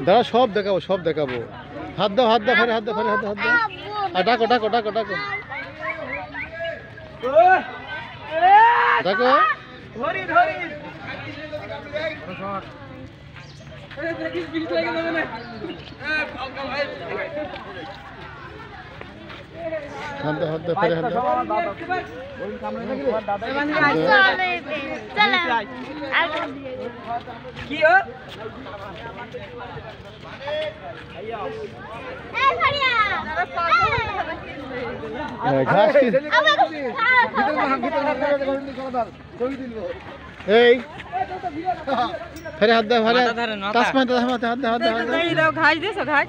দাঁড়া, সব দেখাবো, সব দেখাবো। হাত দাও, হাত দাও, ফেরে হাত দাও, ফেরে হাত দাও, হাত দাও। আর ডাকো, ডাকো, ডাকো, ডাকো, ডাকো। হাত দাও, হাত দাও, ফেরে হাত দাও। এই ফেরে হাত দাও, ফেরে তাসমা দাও, হাত দাও, হাত দাও, হাত দাও। ঘাস দিছো, ঘাস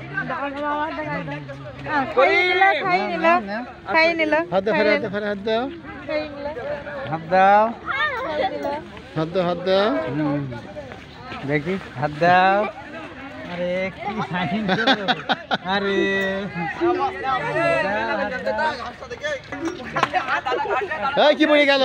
খাই নিল। হাত দাও, ফেরে হাত দাও, ফেরে হাত দাও, হাত দাও, হাত দাও, হাত দাও। দেখি হাত দাও। আরে কি ফাইন তো। আরে এই কি পড়ে গেল?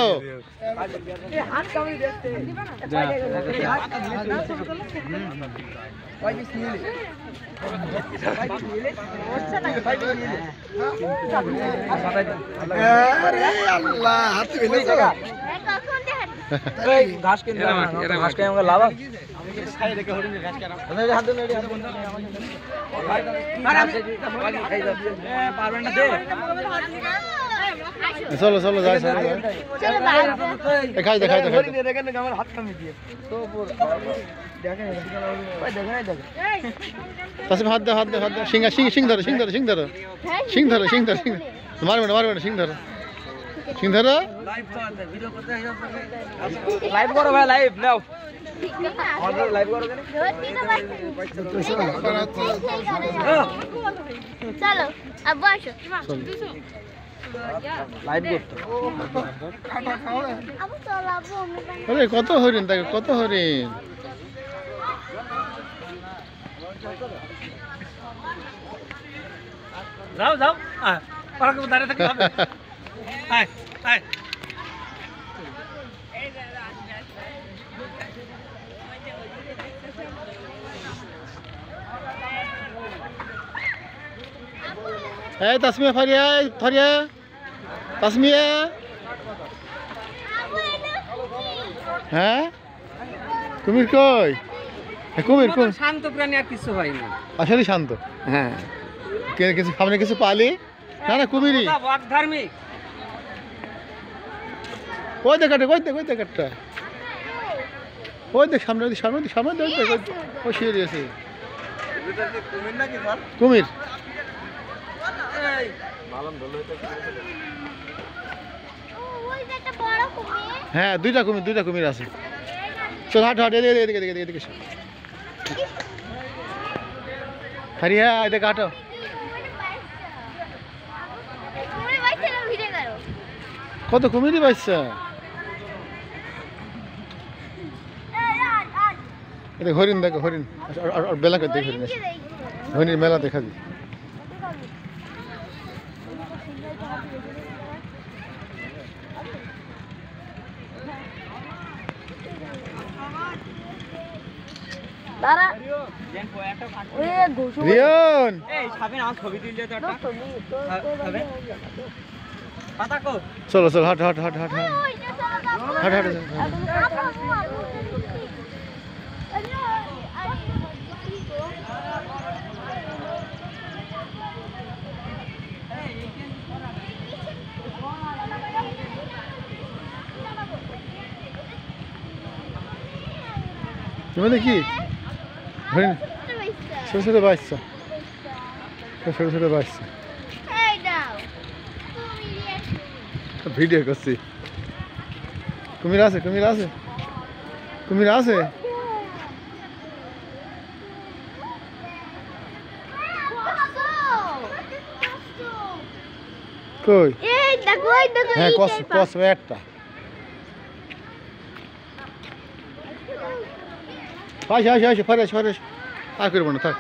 ঘাস কিনতে ঘাস খাই আমাকে লাভ আছে? চলো চলো যাই, চলো যাই। খাই দে, খাই দে, খাই দে। তাসিম হাত দাও, হাত দাও, হাত দাও। সিং সিং সিং ধরো, সিং ধরো, সিং ধরো, সিং ধরো, সিং ধরো, সিং ধরো। মারবে না, মারবে না, সিং ধরো, সিং ধরো। লাইভ করো ভাই, লাইভ নাও। লাইভ করো কেন? চলো আব্বু আসো। লাইভ করতে। আব্বু চলো আব্বু। আরে কত হরিণ, দেখো কত হরিণ। যাও যাও, পার্কে দাঁড়িয়ে থাকতে হবে। আয় আয়। এই তাসমিয়া, ফারিয়া, ফারিয়া, তাসমিয়া। হ্যাঁ কুমির কই? কুমির কোন? শান্ত প্রাণী আর কিছু হয় না। আসলে শান্ত। হ্যাঁ, কিছু সামনে কিছু পালি না, না কুমিরই। ধার্মিক। ওই দেখাটা, ওই দেখ, ওই দেখাটা, ওই দেখ সামনে, ওই সামনে, সামনে দেখ, দেখ ওই শুয়ে দিয়েছে। কুমির। হ্যাঁ দুইটা কুমির, দুইটা কুমির আছে। চল হাট হাট, এদিকে এদিকে এদিকে এদিকে। ফারিয়া এদিকে হাঁটো। কত কুমিরই পাইছা? এটা হরিণ, দেখো হরিণ। আর বেলা করে দেখি হরিণ আছে, হরিণের মেলা দেখা দিই। রিয়ন চলো চলো, হাট হাট হাট হাট হাট হাট হাট। তুমি কি হরিণ? ছোট ছোট বাচ্চা, ছোট ছোট বাচ্চা। ভিডিও করছি। কুমির আছে, কুমির আছে, কুমির আছে। কই? হ্যাঁ কস কস একটা আসে আসে আসে, ফরেশ ফরেশ। আর করবো না, থাক।